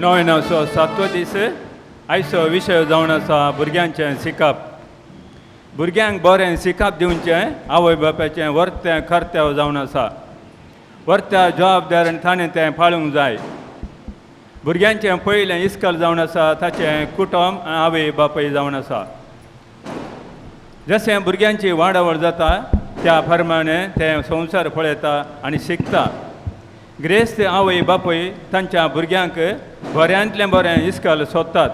99 7वो दीस आयचो विशय जावन आसा भुरग्यांचें शिकप. भुरग्यांक बरें शिकप दिवचें आवय बापायचें वर्तें कर्तव्य जावन आसा. वर्त्या जबाबदारेन ताणें तें पाळूंक जाय. भुरग्यांचें पयलें इस्कॉल जावन आसा ताचें कुटुंब आवय बापाय जावन आसा. जशें भुरग्यांची वाडावळ जाता त्या प्रमाणे तें संवसार पळयता आनी शिकता. ग्रेस्त आवय बापूय तांच्या भुरग्यांक बऱ्यांतलें बरें इस्कॉल सोदतात.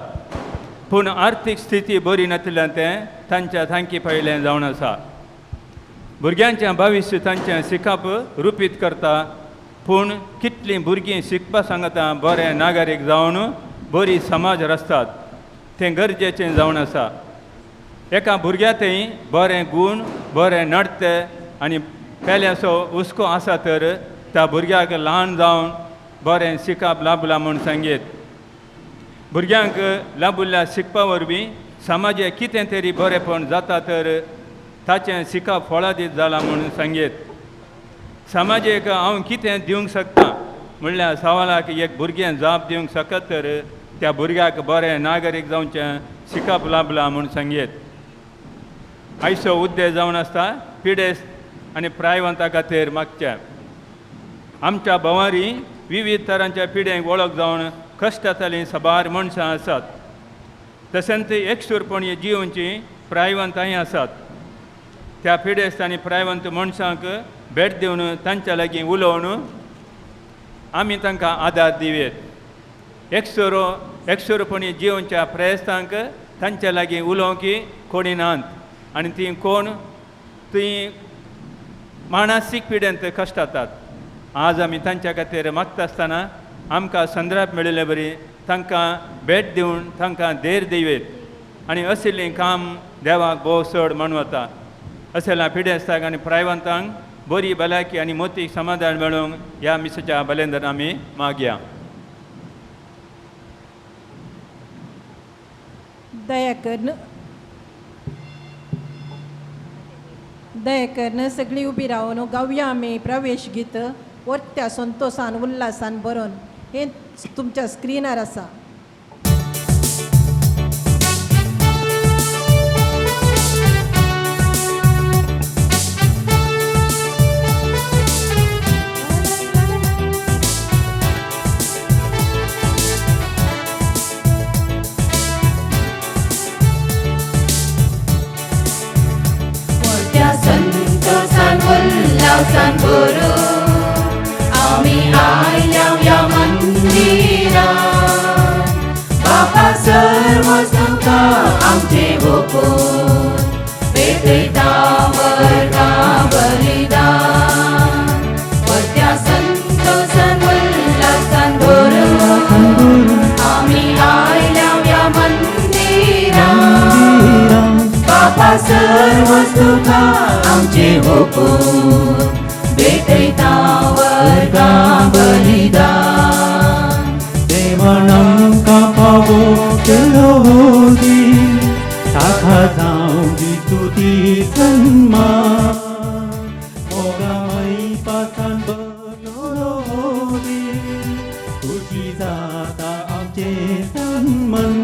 पूण आर्थीक स्थिती बरी नाशिल्ल्यान तें तांच्या थांकी पयलें जावन आसा. भुरग्यांचें भविश्य तांचें शिकप रुपीत करता. पूण कितलीं भुरगीं शिकपा सांगता बरें नागरीक जावन बरी समाज रचतात तें गरजेचें जावन आसा. एका भुरग्यातय बरें गूण बरें नडतें आनी पेल्यासो हुस्को आसा तर त्या भुरग्याक ल्हान जावन बरें शिकप लाभला म्हूण सांगीत. भुरग्यांक लाभिल्ल्या शिकपा वरवीं समाजाक कितें तरी बरेंपण जाता तर ताचें शिकप फळादीत जालां म्हूण सांगीत. समाजाक हांव कितें दिवंक शकता म्हणल्यार सवालाक एक भुरगें जाप दिवंक शकत तर त्या भुरग्याक बरें नागरीक जावचें शिकप लाभलां म्हूण सांगीत. आयचो उद्देश जावन आसता पिडेस्त आनी प्रायवंता खातीर मागचें. आमच्या भोंवारी विविध तरांच्या पिडेक वळख जावन कश्टांतलीं सबार मनशां आसात. तशेंच एकसुरपणी जिवोवची प्रायवंतांय आसात. त्या पिडेस्त आनी प्रायवंत मनशांक भेट दिवन तांच्या लागीं उलोवन आमी तांकां आदार दिवेत. एकसुरपणी जिवोवच्या प्रयत्नांक तांच्या लागीं उलोवंक कोणी नात आनी ती कोण ती मानसीक पिडेंत कश्टातात. आज आमी तांच्या खातीर मागता आसतना आमकां संद्राप मेळिल्ले बरी तांकां भेट दिवन तांकां धैर्य दिवेत आनी असलीं काम देवाक भोव चड मानवता. असल्या पिडेस्ताक आनी प्रायवंतांक बरी भलायकी आनी मोतीक समाधान मेळोवंक ह्या मिसाच्या भलेंदर आमी मागया. दया करन सगळीं उबी रावन गावया आमी प्रवेश गीत वर्त्या संतोषान उल्हासान बरोवन हें तुमच्या स्क्रिनार आसा. उल्हासान बरोवन आमी आयल्या ह्या मंदिरांत. बापा सर्व तुका आमचे ओपून भेटयता वर्गां बलिदान. वर्त्या संतोषान उल्हासान बरोवन आमी आयल्या ह्या मंदिरांत. बापा सर्व तुका आमचे ओपून भेटयता वर्गां बलिदान. देवान आमकां फावो केलो दीस ताका जावं तुजी सन्मान. मोगामाई पासान बरो दीस तुजी जाता आमचे सन्मान.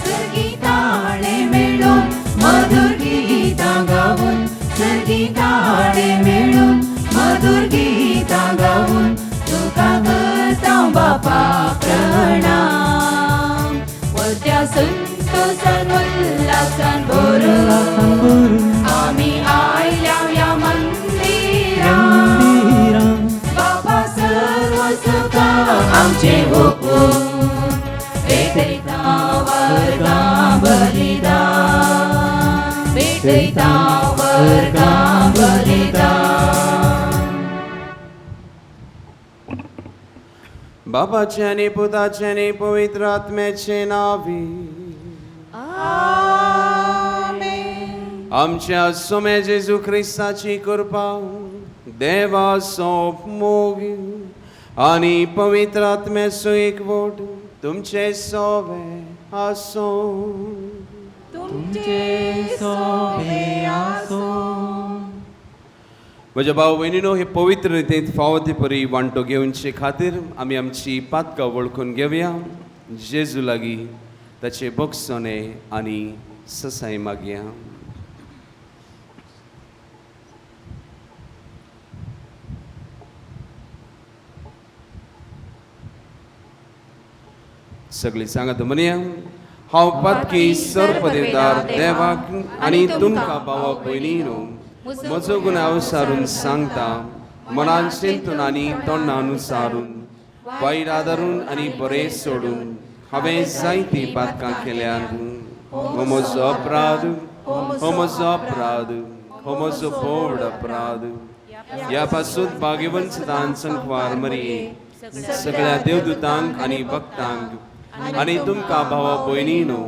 सर्गिताळे मेळून मधुर गीतां गावून सर्गिताळे मेळून मधुर गीतां गावून तुका करता बापा प्रणाम. वर्त्या संतोषान उल्हासान बरोवन आमी आयल्या ह्या मंदिरांत. बापा सर्व सुखा आमचे ओपून भेटयता वर्गां बलिदान. भेटयता वर्गां बलिदान. बापाचे आनी पुताचे आनी पवित्र आत्म्याचे नावी आमेन. आमच्या सोमे जेजू ख्रिस्ताची कृपा देवा सोप मोग आनी पवित्र आत्म्याचो एकवट तुमचे सोवे आसो. तुमचे सोबे आसो. म्हज्या भाव भयणीनो, हे पवित्र रितींत फावो ते परी वांटो घेवचे खातीर आमी आमची पातकां वळखून घेवया. जेजू लागीं ताचे बक्षणे आनी ससाय मागया. सगळीं सांगात म्हणया. हांव पातकी सर्पदेवदार देवाक आनी तुमकां भावा भयणीनो म्हजो गुन्यांव सारून सांगता. मनान चिंतून आनी तोंडान सारून वायट आदारून आनी बरें सोडून हांवें जायतीं पातकां केल्यात. हो म्हजो अपराध, हो म्हजो अपराध, हो म्हजो व्हड अपराध. ह्या पासून भाग्यवंत सदांच संकवार मरये सगळ्या देवदूतांक आनी भक्तांक आनी तुमकां भावा भयणीनो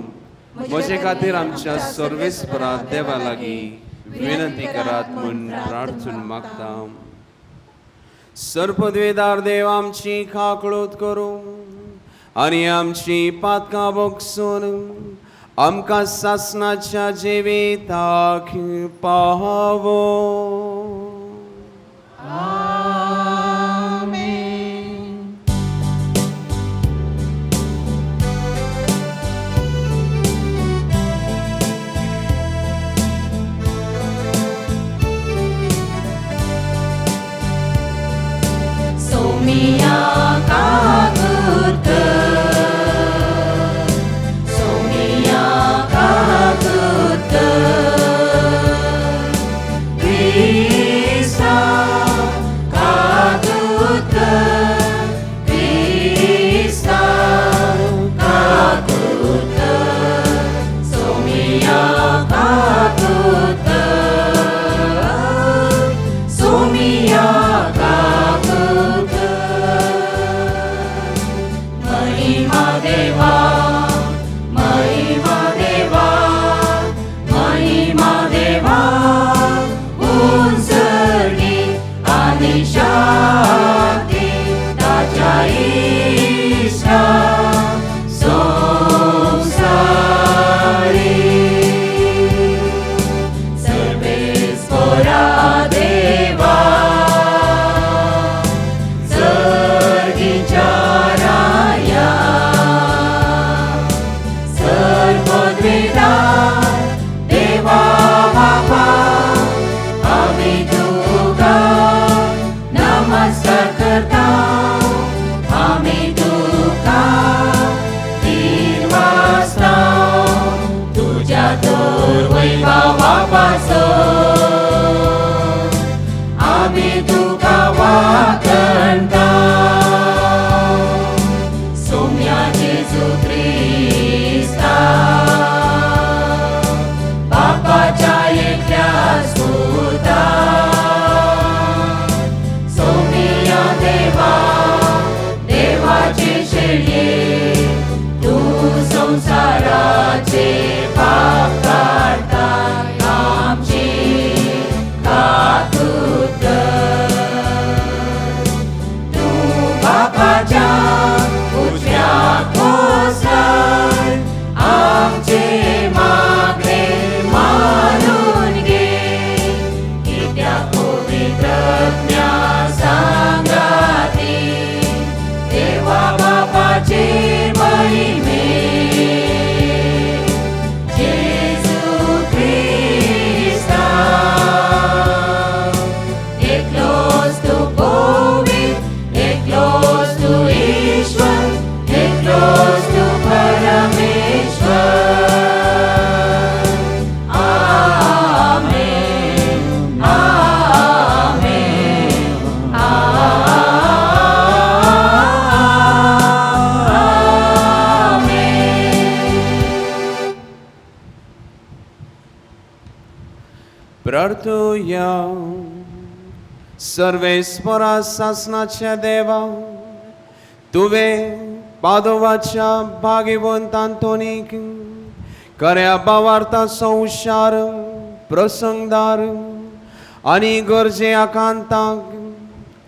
म्हजे खातीर आमच्या सर्वेस्परा देवा लागीं विनंती करात म्हूण प्रार्थून मागता. सर्पद्वेदार देव आमची खाकळूत करूं आनी आमची पातकां बगसून आमकां सासणाच्या जिविताक पावो. Somia kagut, Somia kagut, Krista kagut, Krista kagut, Somia kagut, Somia kagut. महिमा देवा, महिमा देवा, महिमा देवा, उंचणी आनी शांती ताच्या इश्टा संवसारी. सर्वेस्परा देवा सर्गीच्या राया, सर्वद्वेदार देवा बापा, आमी तुका नमस्कार करता. आमी तुका तीर वाजता तुज्या तोर वैभवा पासोन. आमी तुका वाखणटा. सोम्या जेजू क्रिस्ता बापाच्या एकल्या सुता. सोम्या देवा, देवाचे शेळये, तूं संसाराचे पाप काडटा. आमची काकूत तूं बापाच्या उजव्या कोसर आमचे मागणे मानून घे. कित्याक पवित्रज्ञा सांगाती देवा बापाचे महिमे. जेजू क्रिस्ता एकलोच तूं पवित्र, एकलोच तूं ईश्वर, एकलोच तूं परमेश्वर. आमेन, आमेन, आमेन. प्रार्थूया. सर्वेस्परा सासणाच्या देवा, तुवें पादोवाच्या भाग्यवंत आंतोनीक खऱ्या भावार्था संवसार प्रसंगदार आनी गरजे आकांताक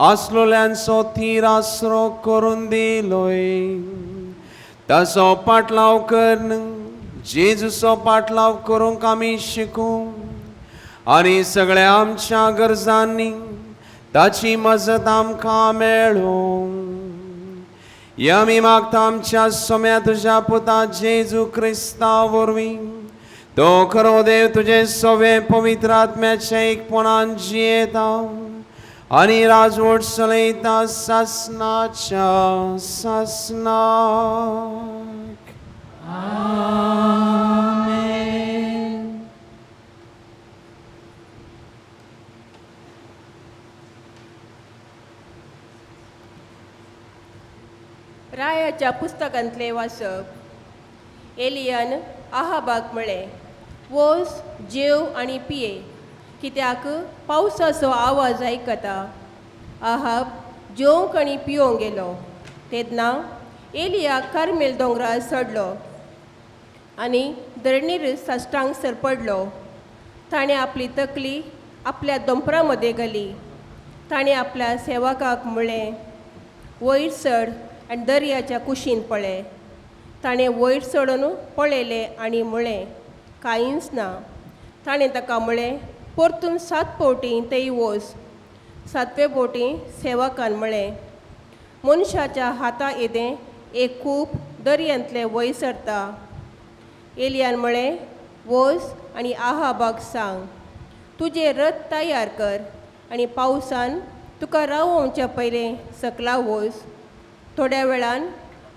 आसलोल्यांचो थीर आसरो करून दिलोय. ताचो पाटलाव करन जेजूचो पाटलाव करूंक आमी शिकूं आनी सगळ्या आमच्या गरजांनी ताची मजत आमकां मेळूं. या आमी मागता आमच्या सोम्या तुज्या पुता जेजू क्रिस्ता वरवीं. तो खरो देव तुजे सवे पवित्र आत्म्याच्या एकपणान जियेता आनी राजवट चलयता सासणाच्या सासणाक. रायाच्या पुस्तकांतले वाचप. एलियान आहाबाक म्हळें, वोस जेव आनी पिये, कित्याक पावसाचो आवाज आयकता. आहाब जेवंक आनी पिवंक गेलो. तेन्ना एलिया कार्मेल दोंगरार चडलो आनी धरणीर साश्टांगसर पडलो. ताणें आपली तकली आपल्या दोंपरा मदें घाली. ताणें आपल्या सेवकाक म्हळें, वयर चड आनी दर्याच्या कुशीन पळय. ताणें वयर चडून पळयलें आनी म्हळें, कांयच ना. ताणें ताका म्हळें, परतून 7 फावटी थंय वच. 7वे फावटी सेवकान म्हळें, मनशाच्या हाता येदें एक खूब दर्यांतले वयर सरता. एलियान म्हळें, वच आनी आहाबाक सांग, तुजें रथ तयार कर आनी पावसान तुका रावोवच्या पयलें सकला वच. थोड्या वेळान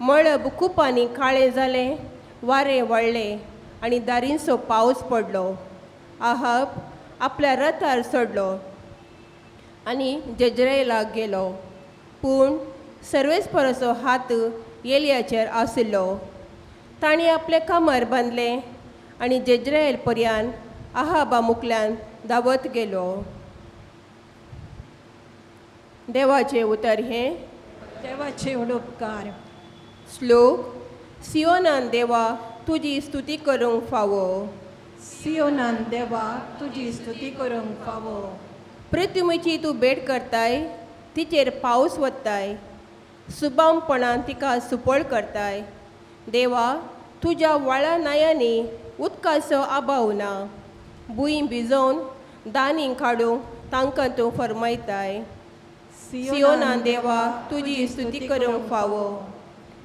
मळब कुपांनी काळें जालें, वारें वळ्ळें आनी दारींचो पावस पडलो. आहाब आपल्या रथार चडलो आनी जेजरेलाक गेलो. पूण सर्वेस्पराचो हात एलियाचेर आशिल्लो. ताणें आपले कामार बांदलें आनी जेजरेल पर्यान आहाबा मुखल्यान धांवत गेलो. देवाचें उतर हें. देवाचे उपकार. श्लोक. सियोनान देवा तुजी स्तुती करूंक फावो. सियोनान देवा तुजी स्तुती करूंक फावो. पृथ्वीची तूं भेट करताय, तिचेर पावस वत्ताय. सुबामपणान तिका सुपळ करताय. देवा तुज्या वाळा नायांनी उदकाचो आबाव ना. भुंय भिजोवन दानी काडूंक तांकां तूं फरमायताय. सियोनान देवा तुजी स्तुती करूंक फावो.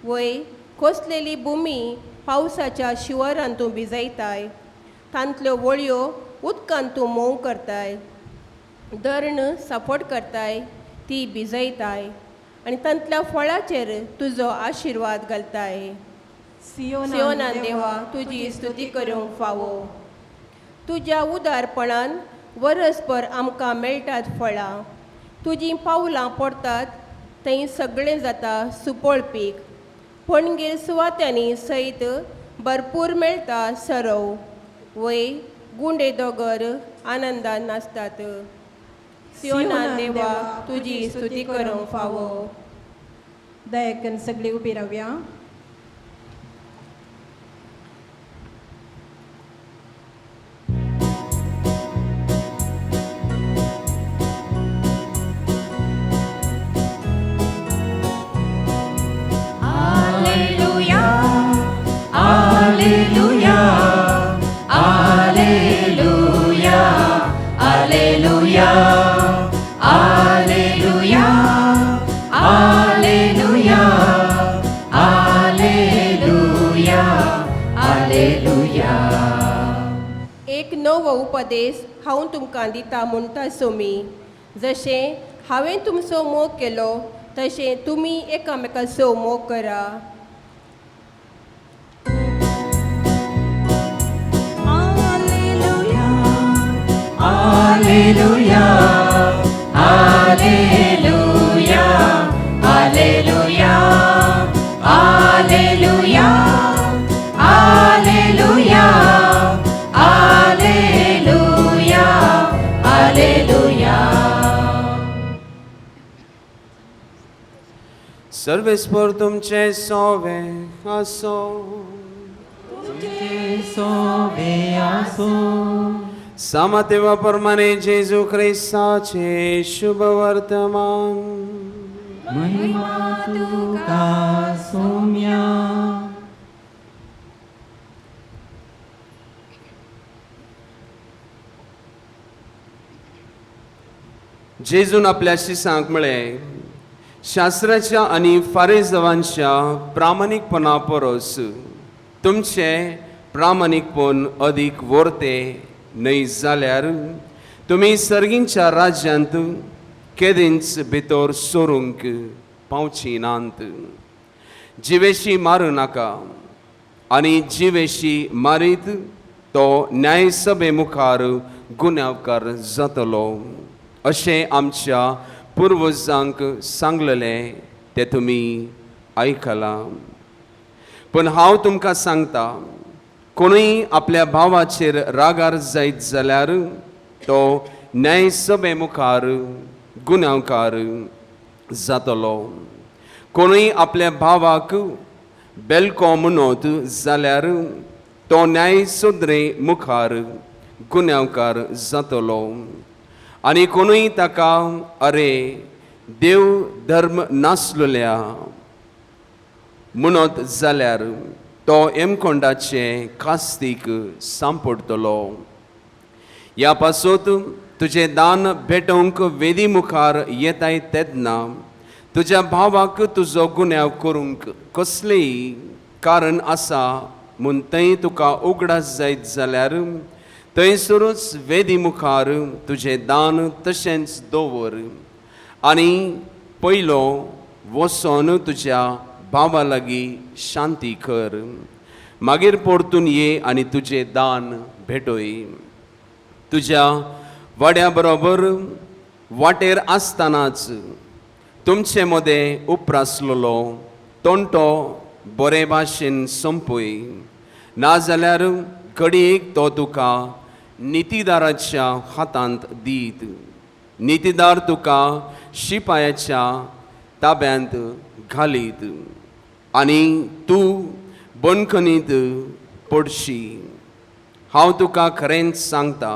वय कोसलेली भुमी पावसाच्या शिवरान तूं भिजयताय. तांतल्यो वळयो उदकान तूं मोव करताय. धरण साफट करताय, ती भिजयताय आनी तांतल्या फळाचेर तुजो आशिर्वाद घालताय. सियोनान देवा तुजी स्तुती करूंक फावो. तुज्या उदारपणान वरसभर आमकां मेळटात फळां. तुजीं पावलां पडटात थंय सगळें जाता सुपळ पीक. पणगेर सुवात्यांनी सयत भरपूर मेळटा सरव. वय गुंडे दोगर आनंदान नाचतात. सियोनान देवा तुजी स्तुती करूंक फावो. दयेकन सगळीं उबी रावया. Alleluia, Alleluia, Alleluia, Alleluia, Alleluia, Alleluia, Alleluia. एक नवो उपदेश हांव तुमकां दिता म्हणटा सोमी. जशें हांवें तुमचो मोग केलो तशें तुमी एकामेकाचो मोग करा. Alleluia, Alleluia, Alleluia, Alleluia, Alleluia, Alleluia, Alleluia. सर्वेस्पर तुमचे सोवे आसो. सोबे आसो. सामातेवा प्रमाणे जेजू ख्रिस्ताचे शुभ वर्तमान. महिमा तुका सोम्या. जेजून आपल्या शिसांक म्हळें, शास्त्राच्या आनी फारिझांवांच्या प्रामाणीकपणा परस तुमचे प्रामाणीकपण अदीक वर्ते न्हय जाल्यार तुमी सर्गींच्या राज्यांत केदींच भितर सोरूंक पावची नात. जिवेशी मारूं नाका, आनी जिवेशी मारीत तो न्यायसभे मुखार गुन्यांवकार जातलो अशें आमच्या पुर्वजांक सांगलेलें तें तुमी आयकलां. पूण हांव तुमकां सांगता, कोणूय आपल्या भावाचेर रागार जायत जाल्यार तो न्यायसभे मुखार गुन्यांवकार जातलो. कोणूय आपल्या भावाक बेलको म्हणत जाल्यार तो न्यायसुद्रे मुखार गुन्यांवकार जातलो. आनी कोणूय ताका अरे देव धर्म नासलेल्या म्हणत जाल्यार तो एमकोंडाचे कास्तीक सांपडटलो. ह्या पासत तुझे दान भेटोवंक वेदी मुखार येताय तेन्ना तुज्या भावाक तुजो गुन्यांव करूंक कसलेय कारण आसा म्हूण थंय तुका उगडास जायत जाल्यार थंयसरूच वेदी मुखार तुजें दान तशेंच दवर. आनी पयलो वचोन तुज्या भावा लागीं शांती कर. मागीर परतून ये आनी तुजें दान भेटोय. तुज्या वाड्या बरोबर वाटेर आसतनाच तुमचे मदें उपरासलेलो तोंटो बरे भाशेन संपय. नाजाल्यार घडयेक तो तुका नितीदाराच्या हातांत दीत. नितीदार तुका शिपायाच्या ताब्यांत घालीत आनी तूं बंदखणींत पडशी. हांव तुका खरेंच सांगता,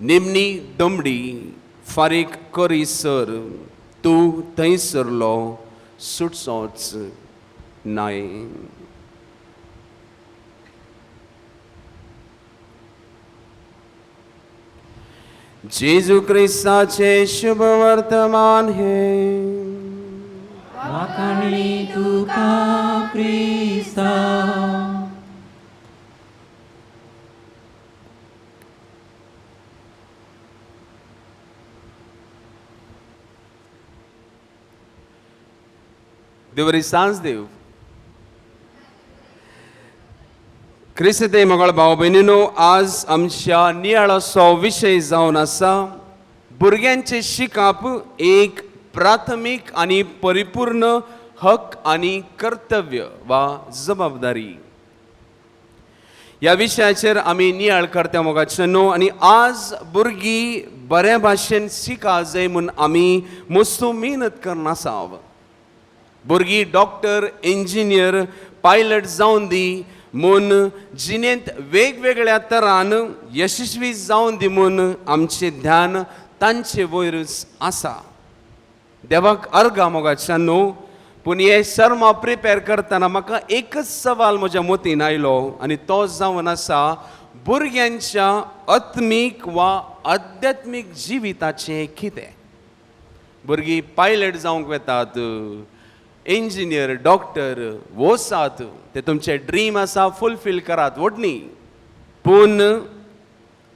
निमणी दमडी फारीक करीसर तूं थंयसरलो सुटचोच नाय. जेजू क्रिस्ताचे शुभ वर्तमान हे. वाखाणली तुका क्रिस्ता. देवरी सांज देव. क्रिस्ते मोगळ भाव भयणीनो, आज आमच्या नियाळाचो विशय जावन आसा भुरग्यांचे शिकप एक प्राथमीक आनी परिपूर्ण हक आनी कर्तव्य वा जबाबदारी. ह्या विशयाचेर आमी नियाळ करता मोगाचे न्हू. आनी आज भुरगीं बऱ्या भाशेन शिका जाय म्हूण आमी मस्तू मेहनत करन आसाव. भुरगीं डॉक्टर, इंजिनियर, पायलट जावन दी म्हूण जिणेंत वेगवेगळ्या तरान यशस्वी जावन दी म्हूण आमचें ध्यान तांचे वयरच आसा. देवाक अर्गा मोगाच्या न्हू. पूण हे सर्मा प्रिपेर करतना म्हाका एकच सवाल म्हज्या मतीन आयलो आनी तो जावन आसा भुरग्यांच्या आत्मीक वा आध्यात्मीक जिविताचें कितें. भुरगीं पायलट जावंक वेतात, इंजिनियर, डॉक्टर वसात, ते तुमचे ड्रीम आसा फुलफील करात वडनी. पूण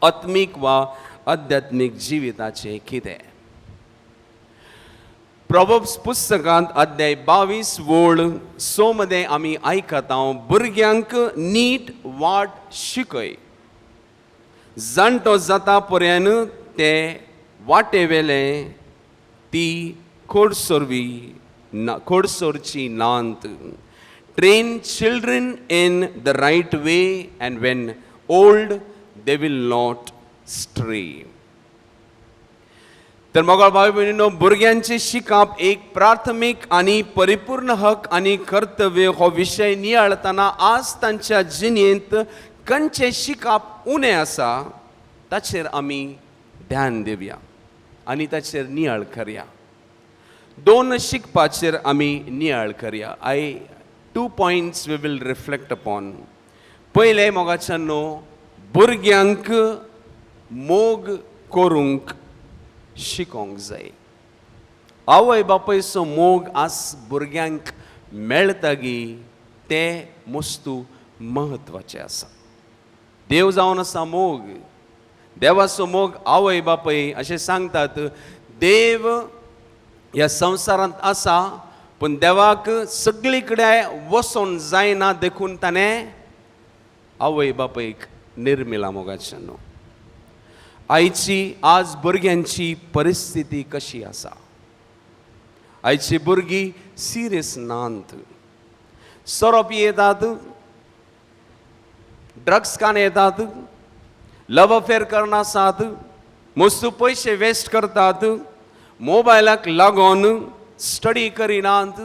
आत्मीक वा आध्यात्मीक जिविताचें कितें. प्रॉवर्ब्स पुस्तकांत अध्याय 22 वोळ 6 मध्ये आमी आयकता, भुरग्यांक नीट वाट शिकय. जाणटो जाता पर्यंत ते वाटेवेले ती खोडसोरची नांत. Train children in the right way and when old they will not stray. तर मोगाळ भाव भयणीनो, भुरग्यांचे शिकप एक प्राथमीक आनी परिपूर्ण हक आनी कर्तव्य हो विशय नियाळतना आज तांच्या जिणेंत खंयचें शिकप उणें आसा ताचेर आमी ध्यान दिवया आनी ताचेर नियाळ करया. 2 शिकपाचेर आमी नियाळ करया. 2 points we will reflect upon. पयले मोगाच्यानो, भुरग्यांक मोग करूंक शिकोंक जाय. आवय बापायचो मोग आस भुरग्यांक मेळटगी ते मस्तू महत्वाचे आसा. देव जावन आसा मोग, देवाचो मोग आवय बापय अशें सांगतात. देव ह्या संवसारांत आसा पूण देवाक सगळी कडेन वचोन जायना देखून ताणें आवय बापयक निर्मिला मोगाचें न्हू. आयची आज भुरग्यांची परिस्थिती कशी आसा? आयची भुरगीं सिरियस नात, सोरो पियेतात, ड्रग्स कान येतात, लव अफेअर करनासात, मस्तू पयशे वेस्ट करतात, मोबायलाक लागून स्टडी करिनात,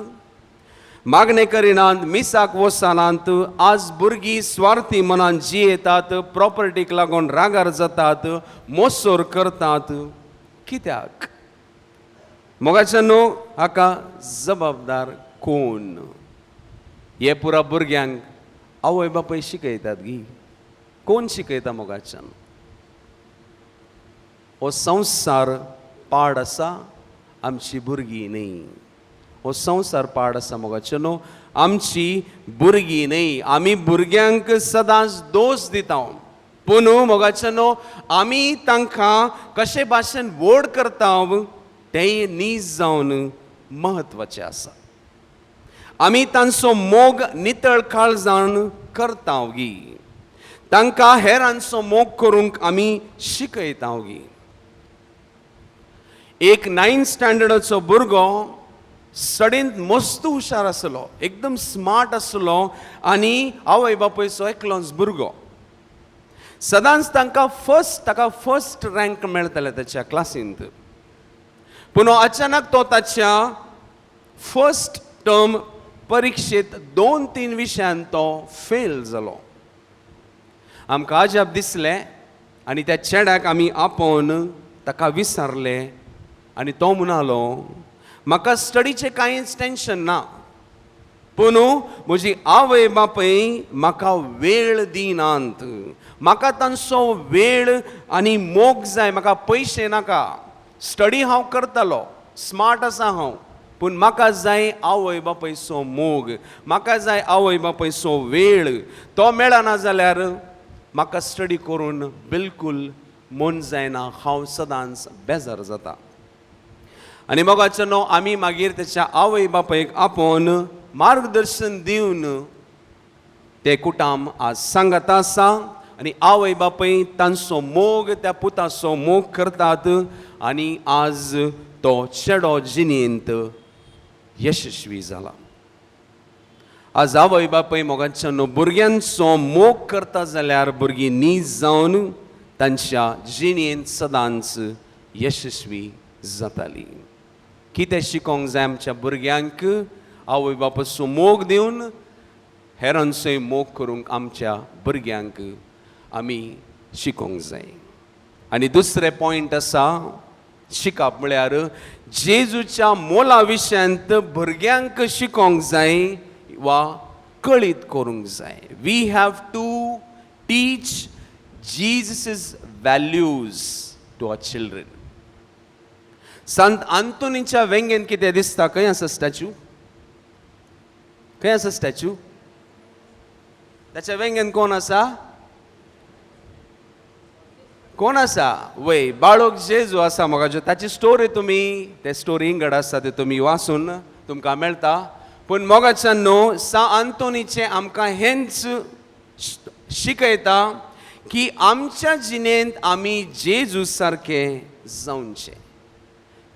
मागणे करिनात, मिसाक वचनात. आज भुरगीं स्वार्थी मनान जियेतात, प्रॉपर्टीक लागून रागार जातात, मोसोर करतात. कित्याक? मोगाच्यानो हाका जबाबदार कोण? हे पुरा भुरग्यांक आवय बापय शिकयतात गी. कोण शिकयता मोगाच्यान? हो संवसार पाड आसा, आमची भुरगीं न्ही. हो संवसार पाड आसा मोगाच्यानो, आमची भुरगीं न्ही. आमी भुरग्यांक सदांच दोश दिता, पूण मोगाच्यानो आमी तांकां कशे भाशेन व्हड करता तें नीज जावन महत्वाचें आसा. आमी तांचो मोग नितळ काळजान करता गी. तांकां हेरांचो मोग करूंक आमी शिकयता गी. एक 9th स्टँडर्डाचो भुरगो स्टडींत मस्त हुशार आसलो, एकदम स्मार्ट आसलो आनी आवय बापयचो एकलोच भुरगो. सदांच ताका फर्स्ट रँक मेळटाले ताच्या क्लासींत. पूण अचानक तो ताच्या फर्स्ट टर्म परिक्षेत 2-3 विशयांत तो फेल जालो. आमकां अजाप दिसलें आनी त्या चेड्याक आमी आपोवन ताका विचारले आनी तो म्हणलो, म्हाका स्टडीचें कांयच टेन्शन ना, पूण म्हजी आवय बापय म्हाका वेळ दिनात. म्हाका तांचो वेळ आनी मोग जाय. म्हाका पयशे नाका, स्टडी हांव करतलो, स्मार्ट आसा हांव, पूण म्हाका जाय आवय बापयचो मोग, म्हाका जाय आवय बापयचो वेळ. तो मेळना जाल्यार म्हाका स्टडी करून बिलकूल मन जायना, हांव सदांच बेजार जाता. आनी मोगाचेनो आमी मागीर तेच्या आवय बापयक आपोवन मार्गदर्शन दिवन ते कुटाम आज सांगत आसा आनी आवय बापय तांचो मोग त्या पुताचो मोग करतात आनी आज तो चेडो जिणेंत यशस्वी जाला. आज आवय बापय मोगाचेनो भुरग्यांचो मोग करता जाल्यार भुरगीं नीज जावन तांच्या जिणेंत सदांच यशस्वी जातालीं. कितें शिकोवंक जाय आमच्या भुरग्यांक? आवय बापाचो मोग दिवन हेरांचोय मोग करूंक आमच्या भुरग्यांक आमी शिकोवंक जाय. आनी दुसरें पॉयंट आसा शिकप म्हळ्यार जेजूच्या मोला विशयांत भुरग्यांक शिकोवंक जाय वा कळीत करूंक जाय. We have to teach Jesus values to our children. संत आंतोनीच्या वेंगेन कितें दिसता? खंय आसा स्टॅच्यू? खंय आसा स्टॅच्यू? ताच्या वेंगेन कोण आसा? कोण आसा? वय बाळोक जेजू आसा. मोगाचो ताची स्टोरी तुमी ते स्टोरी इंगड आसा ते तुमी वाचून तुमकां मेळटा. पूण मोगाच्यानो सा आंतोनीचे आमकां हेंच शिकयता की आमच्या जिणेंत आमी जेजू सारके जावचे.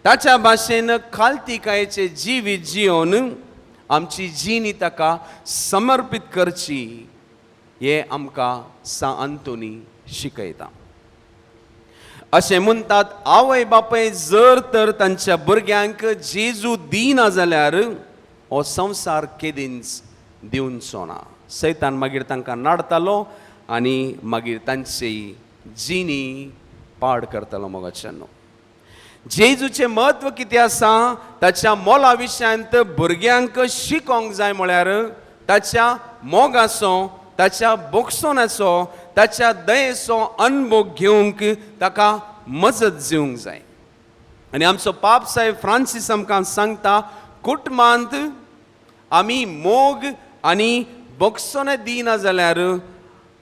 ताच्या भाशेन खालतिकायेचे जिवीत जियोन आमची जिणी ताका समर्पित करची हे आमकां सा आंतोनी शिकयता. अशें म्हणटात आवय बापय जर तर तांच्या भुरग्यांक जेजू दिना जाल्यार हो संवसार केदींच दिवचो ना. सैतान मागीर तांकां नाडतालो आनी मागीर तांची जिणी पाड करतालो. मोगाच्यानो जेजूचें म्हत्व कितें आसा ताच्या मोला विशयांत भुरग्यांक शिकोवंक जाय म्हळ्यार ताच्या मोगाचो, ताच्या बोगसोनाचो, ताच्या दयेचो अनुभव घेवंक ताका मजत दिवंक जाय. आनी आमचो पाप साहेब फ्रांसीस आमकां सांगता कुटुंबांत आमी मोग आनी बोगसोने दिना जाल्यार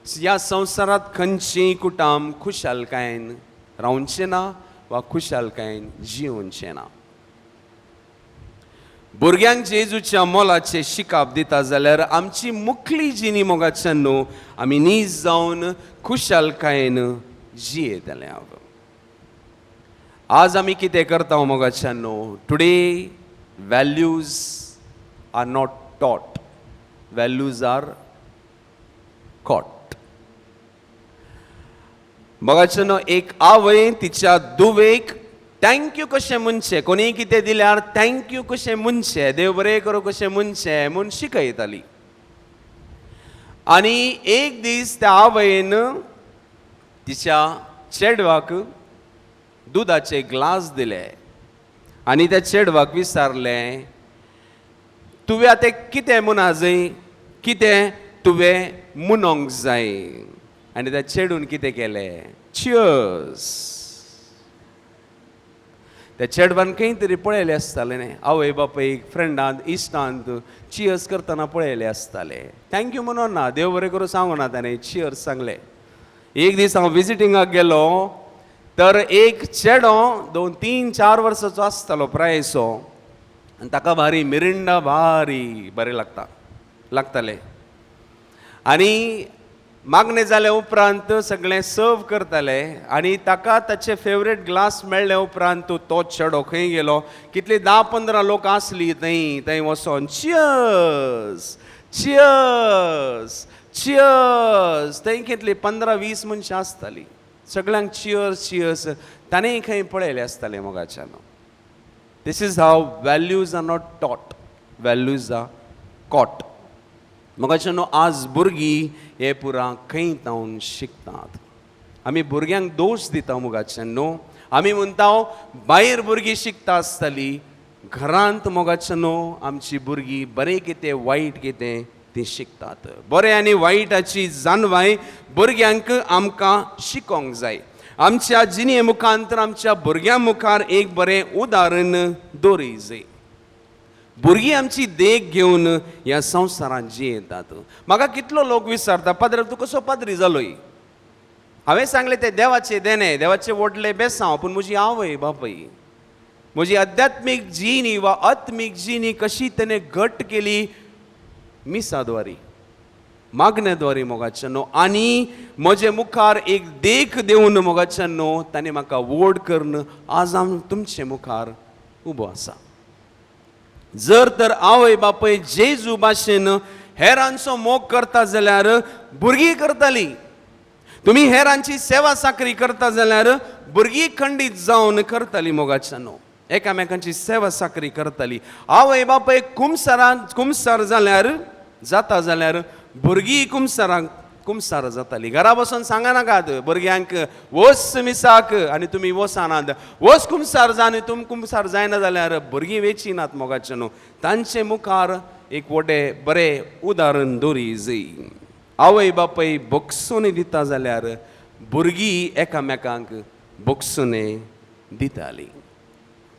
ह्या संवसारांत खंयचीय कुटुंब खुशालकायेन रावचें ना वा खुशालकायेन जिवचें ना. भुरग्यांक जेजूच्या मोलाचे शिकाप दिता जाल्यार आमची मुखली जिणी मोगाच्यान न्हू आमी नीज जावन खुशालकायेन जियेतले. आज आमी कितें करता मोगाच्यान न्हू, today values are not taught, values are caught. मोगाच्यान न्हू एक आवय तिच्या दुवेक थँक्यू कशें म्हणचें, कोणीय कितें दिल्यार थँक्यू कशें म्हणचें, देव बरें करूं कशें म्हणचें म्हूण शिकयताली. आनी एक दीस त्या आवयन तिच्या चेडवाक दुदाचे ग्लास दिले आनी त्या चेडवाक विचारलें तुवें आतां कितें म्हणा जाय, कितें तुवें म्हणोंक जाय. आनी त्या चेडून कितें केलें, चियर्स. त्या चेडवान खंय तरी पळयलें आसतालें न्ही, आवय बापायक फ्रेंडांत इश्टांत चियर्स करतना पळयलें आसतालें. थँक्यू म्हणून ना, देव बरें करूं सांगूं ना ताणें चियर्स सांगलें. एक दीस हांव विजिटिंगाक गेलो तर एक चेडो 2-3-4 वर्साचो आसतालो प्रायसो आनी ताका भारी मिरिंडा भारी बरें लागतालें. आनी मागणें जाले उपरांत सगळें सर्व करताले आनी ताका ताचे फेवरेट ग्लास मेळ्ळे उपरांत तो चेडो खंय गेलो, कितली 10-15 लोक आसली थंय वचोन चियर्स चियर्स चियर्स. थंय कितली 15-20 मनशां आसतालीं, सगळ्यांक चियर्स चियर्स. ताणेंय खंय पळयलें आसतालें मोगाच्यान. This is how values are not taught, values are caught. मोगाच्यान आज भुरगीं हे पुरा खंय तावन शिकतात. आमी भुरग्यांक दोश दिता मोगाच्यान न्हू. आमी म्हणटा भायर भुरगीं शिकता आसतलीं, घरांत मोगाच्यान आमची भुरगीं बरें कितें वायट कितें ती शिकतात. बरें आनी वायटाची जाणवाय भुरग्यांक आमकां शिकोवंक जाय. आमच्या जिणे मुखांतर आमच्या भुरग्यां मुखार एक बरें उदाहरण दवरूंक जाय. भुरगीं आमची देख घेवन ह्या संवसारांत जियेतात. म्हाका कितलो लोक विचारता पाद्रे तूं कसो पाद्री जालोय. हांवें सांगलें तें देवाचें देणें, देवाचें व्हडलें बेसांव, पूण म्हजी आवय बापूय म्हजी आध्यात्मीक जिणी वा आत्मीक जिणी कशी तेणें घट केली मिसाद्वारी, मागण्याद्वारे मोगाच्यान न्हू. आनी म्हजे मुखार एक देख दिवन मोगाच्यान न्हू ताणें म्हाका व्हड करून आज हांव तुमचे मुखार उबो आसा. जर तर आवय बापूय जेजू भाशेन हेरांचो मोग करता जाल्यार भुरगीं करतालीं. तुमी हेरांची सेवा साकरी करता जाल्यार भुरगीं खंडीत जावन करतालीं मोगाच्यान न्हू. एकामेकांची सेवा साकरी करतालीं. आवय बापूय कुमसार जाता जाल्यार भुरगीं कुमसार जातालीं. घरा बसून सांगनाकात भुरग्यांक वस मिसाक आनी तुमी वसानात, वस कुमसार जा आनी तुमी कुमसार जायना जाल्यार भुरगीं वेचिनात मोगाच्यान न्हू. तांचे मुखार एक व्हडें बरें उदाहरण दवरूंक जाय. आवय बापूय बोगसोने दिता जाल्यार भुरगीं एकामेकांक बोगसोने दितालीं.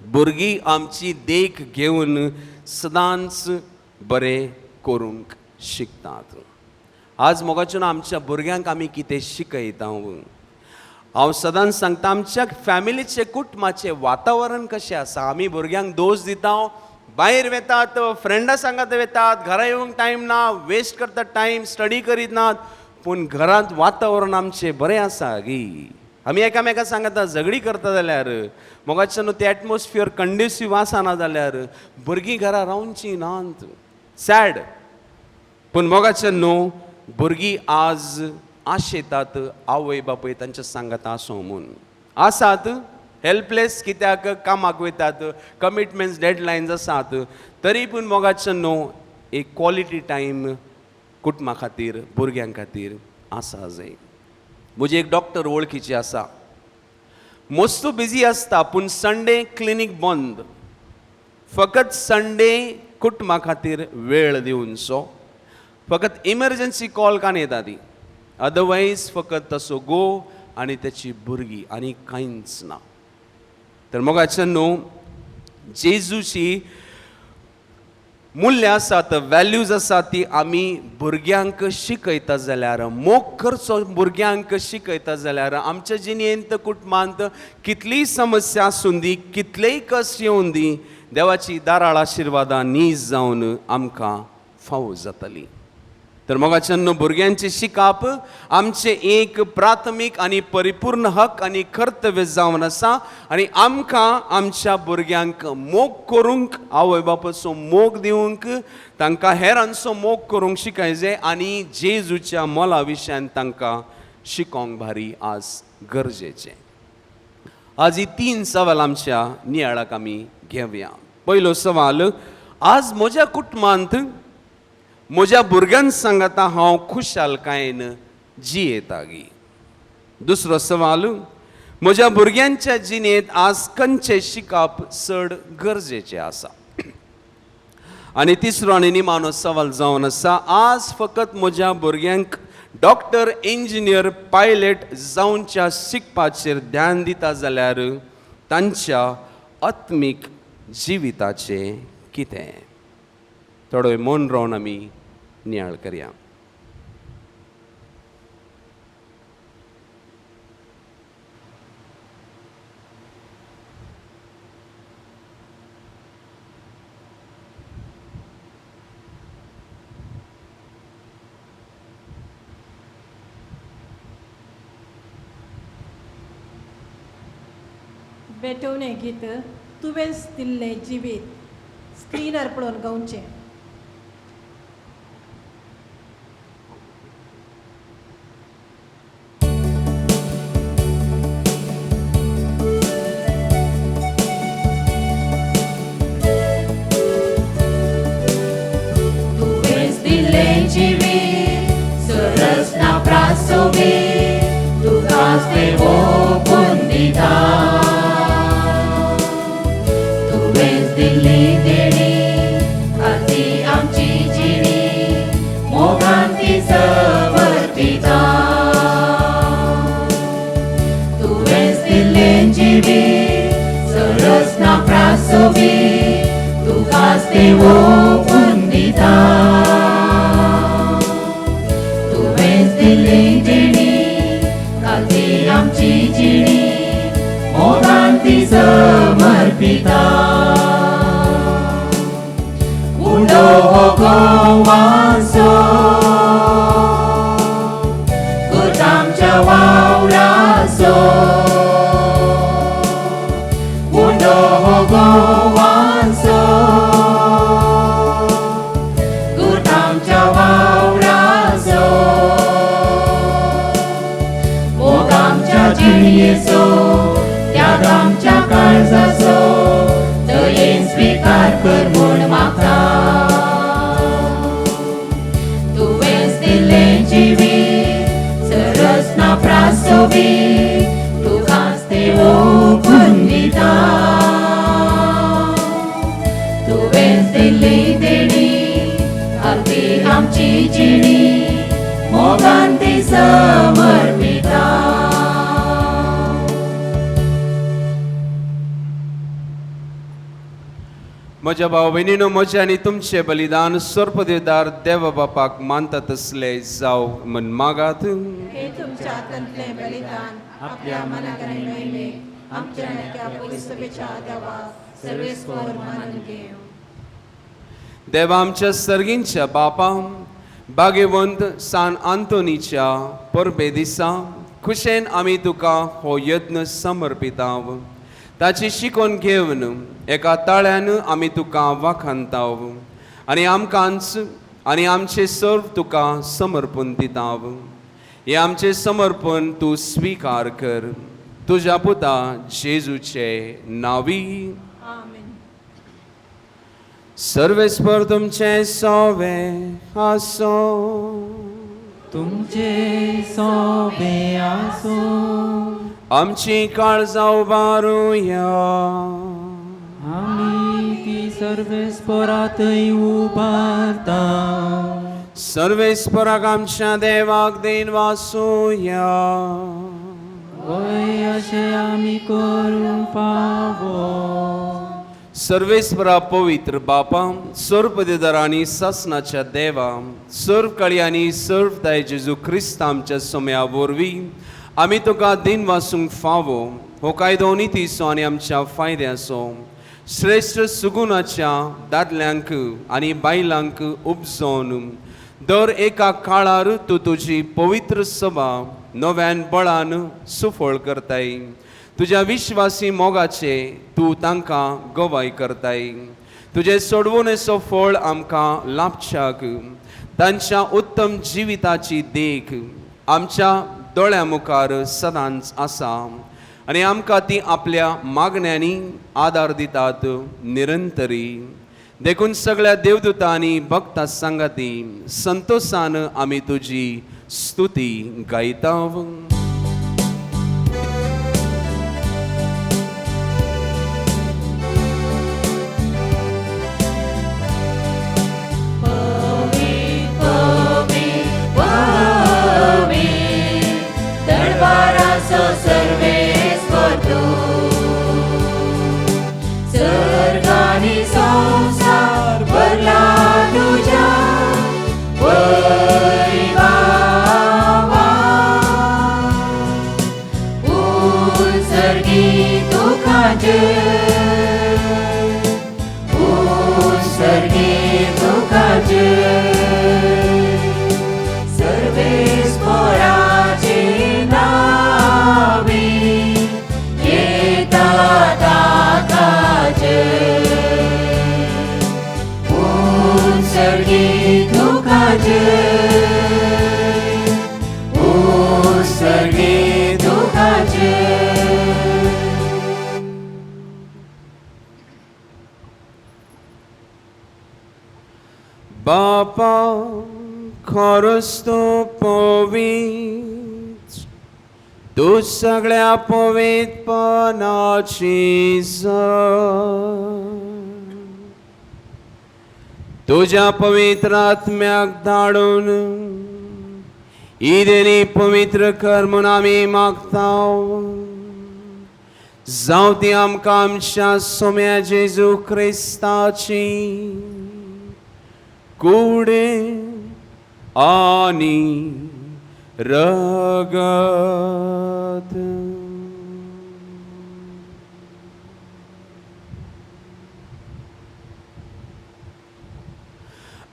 भुरगीं आमची देख घेवन सदांच बरें करूंक शिकतात. आज मोगाच्यान आमच्या भुरग्यांक आमी कितें शिकयता. हांव सदांच सांगता आमच्या फॅमिलीचे कुटुंबाचें वातावरण कशें आसा. आमी भुरग्यांक दोश दिता, भायर वेतात, फ्रेंडा सांगात वेतात, घरा येवंक टायम ना, वेस्ट करतात टायम, स्टडी करीत नात. पूण घरांत वातावरण आमचें बरें आसा गी. आमी एकामेका सांगता झगडी करता जाल्यार मोगाच्यान तें एटमॉस्फियर कंड्युसीव आसना जाल्यार भुरगीं घरा रावची नात. सॅड. पूण मोगाच्यान न्हू भुरगीं आज आशेतात आवय बापूय तांच्या सांगात आसूं म्हूण. आसात हेल्पलेस, कित्याक कामाक वयतात, कमिटमेंट्स डेडलायन्स आसात, तरी पूण मोगाच्यान न्हू एक क्वॉलिटी टायम कुटुंबा खातीर भुरग्यां खातीर आसा जाय. म्हजी एक डॉक्टर वळखीची आसा. मस्तू बिजी आसता पूण संडे क्लिनीक बंद. फकत संडे कुटुंबा खातीर वेळ दिवनसो. फकत इमर्जन्सी कॉल कान येता ती. अदरवायज फकत तसो गो आनी तेची भुरगीं आनी कांयच ना. तर मोगाच्यानो जेजूची मूल्य आसात, व्हॅल्यूज आसात ती आमी भुरग्यांक शिकयता जाल्यार, मोग करचो भुरग्यांक शिकयता जाल्यार आमच्या जिणेंत कुटुंबांत कितलीय समस्या आसूं दी, कितलेय कश्ट येवं दी, देवाची दाराळ आशिर्वादां नीज जावन आमकां फावो जातली. तर मोगाच्यानो भुरग्यांचे शिकप आमचे एक प्राथमीक आनी परिपूर्ण हक आनी कर्तव्य जावन आसा. आनी आमकां आमच्या भुरग्यांक मोग करूंक, आवय बापाचो मोग दिवंक, तांकां हेरांचो मोग करूंक शिकयचें आनी जेजूच्या मोला विशयान तांकां शिकोवंक भारी आज गरजेचें. आज ही 3 सवाल आमच्या नियाळाक आमी घेवया. पयलो सवाल, आज म्हज्या कुटुंबांत म्हज्या भुरग्यां सांगता हांव खुशालकायेन जियेतागी. दुसरो सवाल, म्हज्या भुरग्यांच्या जिणेंत आज खंयचें शिकप चड गरजेचें आसा. आनी तिसरो आनी निमाणो सवाल जावन आसा, आज फकत म्हज्या भुरग्यांक डॉक्टर, इंजिनियर, पायलट जावनच्या शिकपाचेर ध्यान दिता जाल्यार तांच्या आत्मीक जिविताचें कितें. थोडो मौन रावन आमी नियाळ करया. बेटवणे गीत तुवेंच दिल्लें जिवीत स्क्रीनार पळोवन गावचें. Tuveți dile jivi, sărăs na prasovi, tu caste o condita. Tuveți dile deli, ati amci jiri, moganti savartita. Tuveți dile jivi, sărăs na prasovi, tu caste o condita. Tu vezi diligeni, calti amci gini, moganti samarpita. Undo gowanso, kutam chawauraso. Undo gowanso, kutam chawauraso. Mogamcha jiniyeso, त्यागामच्या काळजाचो दयेन स्वीकार कर म्हूण मागता. तुवेंच दिल्लें जिवीत सरस ना प्रासोवी, तुकांच तें ओपून दिता. तुवेंच दिल्ली देणी, अगदी आमची जिणी, मोगान ती समर्पिता. म्हज्या भाव भयणीनो, म्हजें आनी तुमचें बलिदान सर्पदेवदार देवा बापाक मानता तसलें जावं म्हण मागात. हे तुमच्या हातांतलें बलिदान आपल्या मनाक आनी महिमेक आमच्या नक्या पवित्रतेच्या देवा सर्वेस्वर मानून घेव. देवा आमच्या सर्गींच्या बापा, भाग्यवंत सान आंतोनीच्या परबे दिसा खुशेन आमी तुका हो यत्न समर्पिताव. ताची शिकोवन घेवन एका ताळ्यान आमी तुका वाखाणताव आनी आमकांच आनी आमचे सर्व तुका समर्पण दिताव. हे आमचे समर्पण तूं स्वीकार कर. तुज्या पुता जेजूचे नांवी. आमेन. सर्वेस्पर तुमचे सोवे आसो. तुमचे सोबे आसो. आमची काळजां उबारुया. आमी ती सर्वेस्परातय उबारता. सर्वेस्पराक आमच्या देवाक देन वासुया. वय अशें आमी करूंक फावो. सर्वेस्परा पवित्र बापा, सर्व देदारांनी सासनाच्या देवा, सर्व कळी आनी सर्व दाय जेजू क्रिस्त आमच्या सोम्या वरवीं आमी तुका दिन वासूंक फावो. हो कायदो नितीसो आनी आमच्या फायद्याचो. श्रेष्ठ सुगुणाच्या दादल्यांक आनी बायलांक उपजोवन दर एका काळार तूं तुजी पवित्र सभा नव्यान बळान सुफळ करताय. तुज्या विश्वासी मोगाचे तूं तांकां गवाय करताय. तुजे सोडवणेचो फळ आमकां लाभच्याक तांच्या उत्तम जिविताची देख आमच्या दोळ्या मुखार सदांच आसा आनी आमकां ती आपल्या मागण्यांनी आदार दितात निरंतरी. देखून सगळ्या देवदूतांनी भक्तां सांगाती संतोषान आमी तुजी स्तुती गायता. दरबाराचो सर्वेस्वर तूं, सर्ग आनी संसार भरला तुज्या वैभवान. उत्सर्गी तुका जय, उत्सर्गी तुका जय. सर्वेस्पराचे नावी येता ताका जय. उत्सर्गी तुका जय, उत्सर्गी तुका जय. बापा खरोच तो पवित्र, तू सगळ्या पवित्रपणाची जड. तुझ्या पवित्र आत्म्याक धाडून इदेनी पवित्र कर म्हूण आमी मागता. जावं ती आमकां आमच्या सोम्या जेजू क्रिस्ताची कुडे आनी रगत.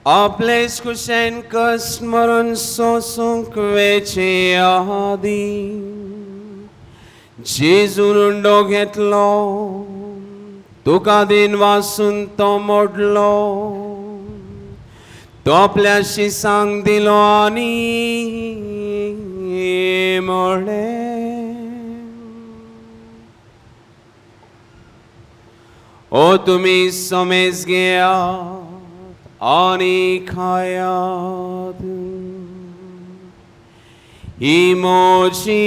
आपले कुशेन कष्ट मरण सोसूंक वेचे आदी जेजून उंडो घेतलो, तुका दिन वासून तो मोडलो. तो आपल्या शिसांक दिलो आनी म्हळे, ओ तुमी सोमेज घेयात आनी खायात. ही मोची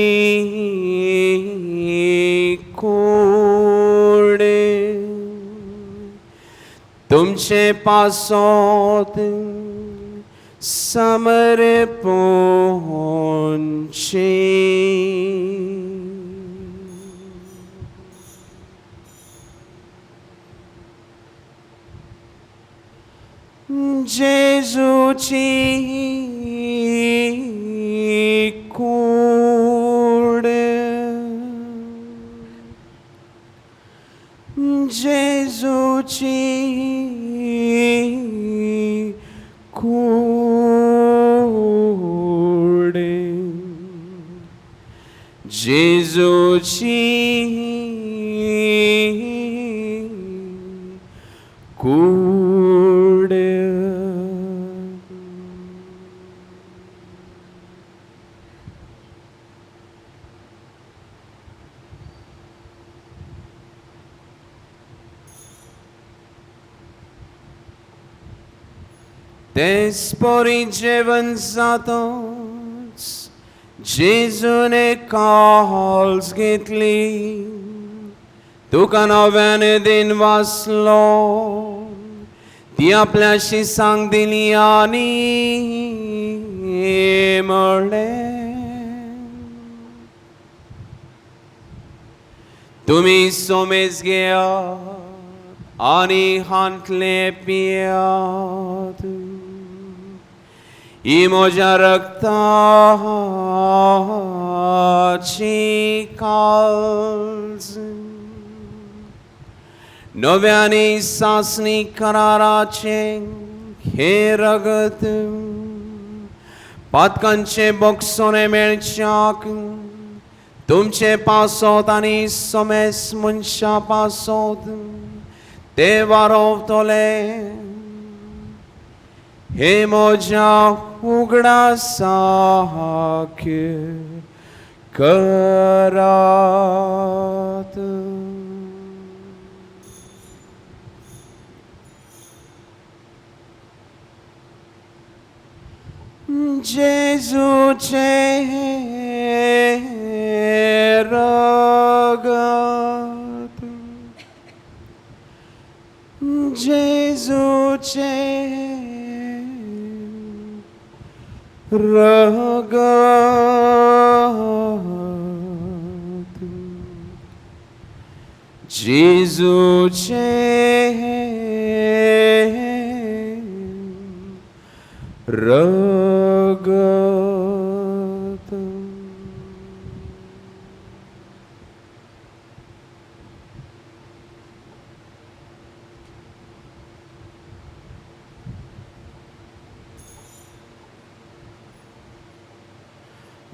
कूडे तुमचे पासोत समर्पणचे. जेजूची कूड, जेजूची कूड, जेजूची कूड. तेस्पोरी जेवण जातोच जेजूने काल्स घेतली, तुका नव्याने दिन वाचलो. ती आपल्या शिसांक दिली आनी म्हळे, तुम्ही सोमेस घेयात आणि हांतले पियात. ही म्हज्या रक्ताची काळज नव्याने सासणी कराराचे हे रगत पातकांचे बोगसोने मेळच्याक तुमचे पासोत आनी सोमेस मनशा पासोत ते वारोवतले. हे म्हज्या उगडा साख्य करात. जेजूचे रगत जेजूचे रगत जेजूचे रगत.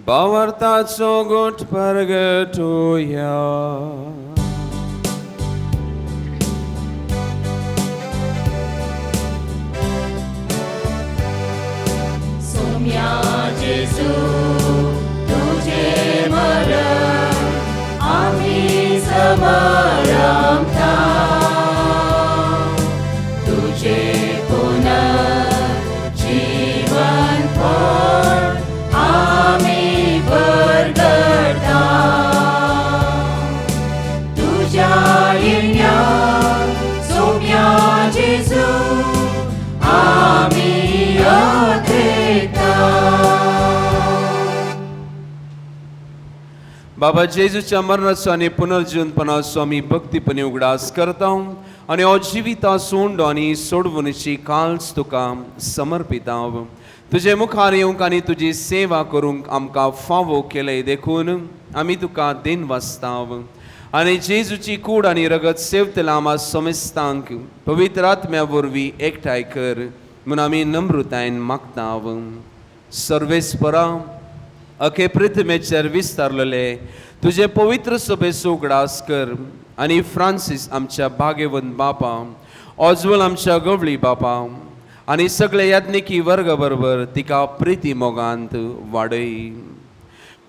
बावर्ताचो गोठ परगटुया. सोम्या जेजू तुझे मरण आम्ही समरमता. तुझे पुनर्जीवन फळ आम्ही बरगडता. तुझ्या येण्यात सोम्या जेजू आम्ही बाबा जेजूच्या मरणाचो आनी पुनर्जीवनपणाचो आमी भक्तीपणे उगडास करता आनी हो जिविता सोंड आनी सोडवणीची काळज तुका समर्पिता. तुजे मुखार येवंक आनी तुजी सेवा करूंक आमकां फावो केले देखून आमी तुका दिन वाचता. आनी जेजूची कूड आनी रगत सेवतला आमा समेस्तांक पवित्र आत्म्या वरवीं एकठांय कर म्हूण आमी नम्रतायेन मागता. सर्वेस्परा अखे पृथ्वीचेर विस्तारलेले तुझे पवित्र सभेचो उगडास कर आनी फ्रांसीस आमच्या भाग्यवंत बापा, ऑज्वल आमच्या गवळी बापा आनी सगळे याज्ञिकी वर्ग बरोबर तिका प्रिती मोगांत वाडय.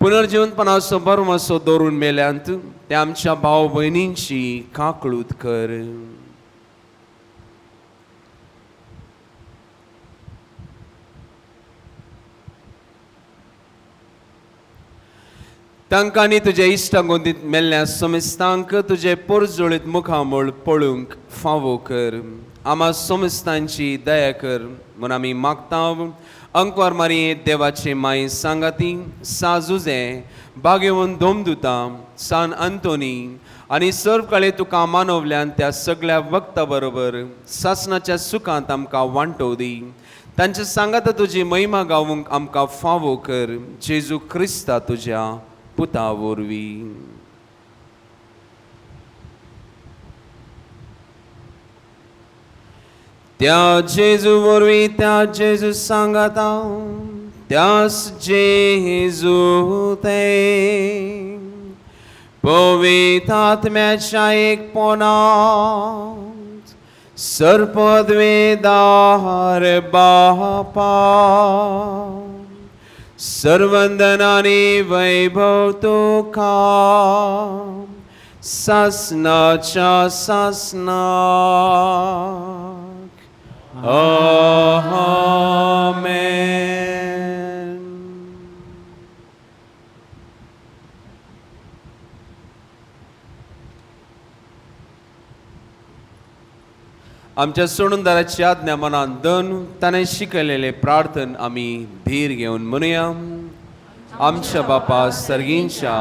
पुनर्जीवनपणाचो बरमसो दवरून मेल्यांत ते आमच्या भाव भयणींची काकळूत कर. तांकांनी तुजे इश्टागोंदीत मेल्ल्या समेस्तांक तुजे पोरजोळीत मुखामोळ पळोवंक फावो कर. आमा समेस्तांची दया कर म्हूण आमी मागता. अंकवार मारये देवाचे माय सांगाती, साजुजे भाग्यवंत दोमदुता, सान अंतोनी आनी सर्व काळे तुका मानवल्यान त्या सगळ्या वक्ता बरोबर सासणाच्या सुखांत आमकां वांटो दी. तांच्या सांगाता तुजी महिमा गावूंक आमकां फावो कर. जेजू क्रिस्ता तुज्या पुता वरवीं. त्या जेजू वरवीं त्या जेजू सांगाता त्यास जेजू ते पवित्र आत्म्याच्या एकपणांत सर्पद्वेदार बापा सर्वंदनाने वैभव तुका सासनाच्या सासनाक आमेन. आमच्या सोडूनदाराची आज्ञा मनान दन ताणें शिकयलेले प्रार्थन आमी धीर घेवन म्हणुया. आमच्या बापा सर्गींच्या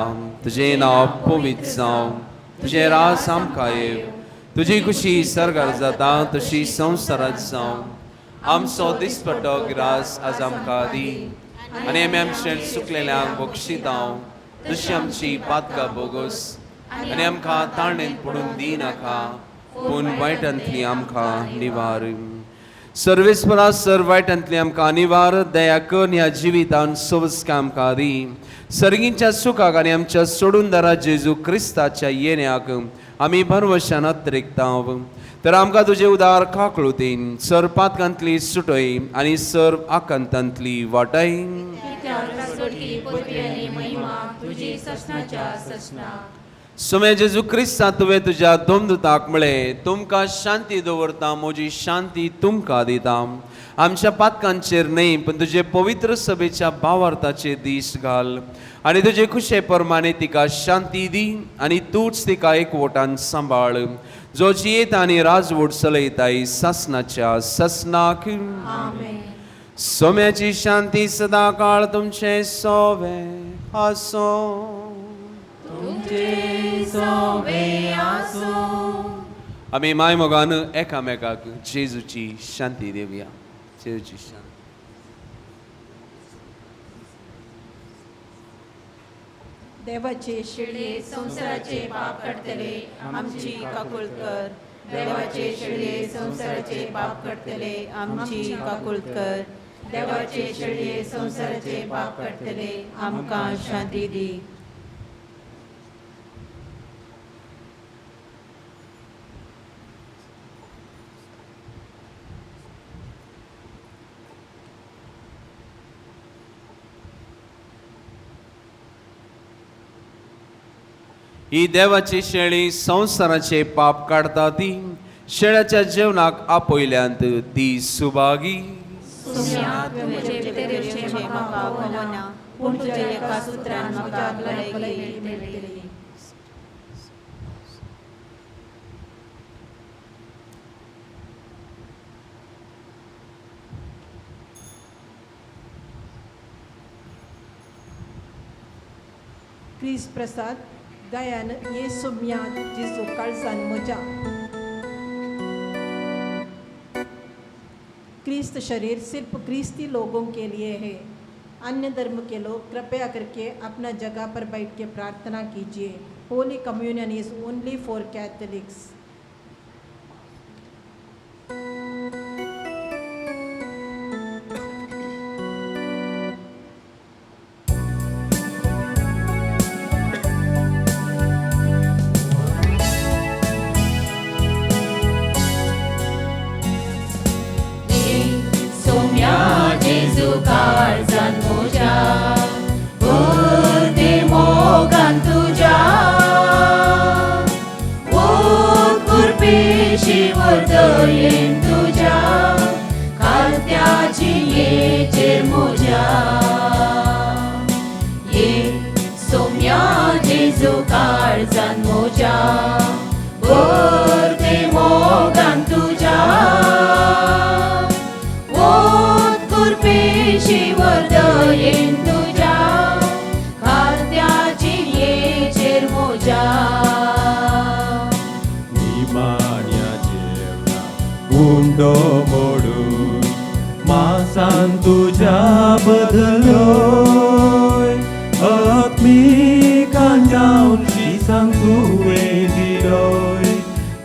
तुजें नांव पवित्र जावं, तुझे रास आमकां येव तुजी खुशी सर्गार जाता तशी संवसारांत जावं आमचो दिसपट्टो गिरास आज आमकां दी आनी आमी आमचे चुकलेल्यांक बक्षितांव जशी आमची पातकां बोगोस आनी आमकां ताणेन पडून दिनाका पूण वायटांतली आमकां निवार सर्वेस्परा सर वायटांतली आमकां निवार दया कर ह्या जिवितान सोवस्का आमकां दी सर्गींच्या सुखाक आनी आमच्या सोडूनदारा जेजू क्रिस्ताच्या येण्याक आमी भरवशान अत्रेकतांव तर आमकां तुजे उदार काकळुतीन सर पातकांतली सुटय आनी सर आकांतांतली वाटाय सुमे जेजू क्रिस्ता तुवें तुज्या दोमदूताक म्हळें तुमकां शांती दवरता म्हजी शांती तुमकां दिता आमच्या पातकांचेर न्हय पण तुजे पवित्र सभेच्या भावार्थाचेर दीस घाल आनी तुजे खुशे प्रमाणे तिका शांती दी आनी तूंच तिका एकवटान सांबाळ जो जियेता आनी राजवट चलयताय ससनाच्या ससनाक सोम्याची शांती सदा काळ तुमचे सोवे आसो आमी माय मोगान एकामेकाक जेजूची शांती देवया जेजूची शांती देवाचे शिळे संसाराचे पाप काडतले आमची काकूळ कर देवाचे शिळे संसाराचे पाप काडतले आमची काकूळ कर देवाचे शिळे संसाराचे पाप काडतले आमकां शांती दी ही देवाची शेळी संसाराचे पाप काढता ती शेळ्याच्या जेवणाक आपयल्यांत ती सुभागी पूण तुज्या एका सुत्रान म्हाका भलायकी मेळटली क्रिस प्रसाद गायन ये सुम्या जिसू काळजान म्हज्या क्रिस्त शरीर सिर्फ क्रिस्ती लोगों के लिए है अन्य धर्म के लोग कृपया करके अपना जगह पर बैठ के प्रार्थना कीजिए holy communion is only for Catholics दयेन तुझ्या खात्याची येचेर म्हज्या ये सोम्या जेजू काळजान म्हज्या भरते मोगान तुझ्या ओत कुरपेशीवर दयेन तुझ्या खात्याची येचेर म्हज्या गुंडो मोडून मासान तुझ्या बदलोय आत्मिकान जावन शिसांक तुवें दिलोय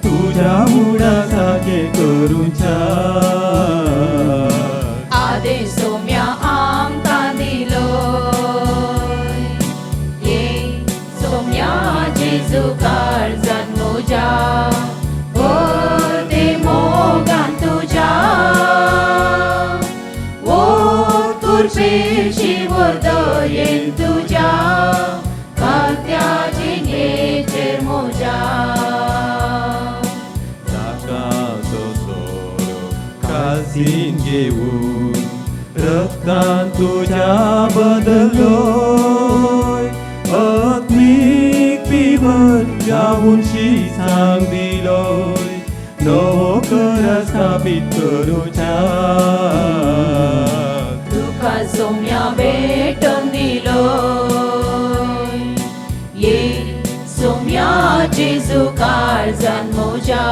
तुझ्या मुडा सारके करूच्या आदेश सोम्या आमकां दिलोय ये सोम्या जेजू काळजान म्हज्या शिवर दयेन तुझ्या खात्याची येचेर म्हज्या नाकाचो सोरो कासीन घेवन रक्तान तुझ्या बदलोय आत्मीक पिवन जावन शिसांक दिलोय नवो कर स्थापीत करूच्या सोम्या भेटून दिलोय ये सोम्या जेजू काळजान मोजा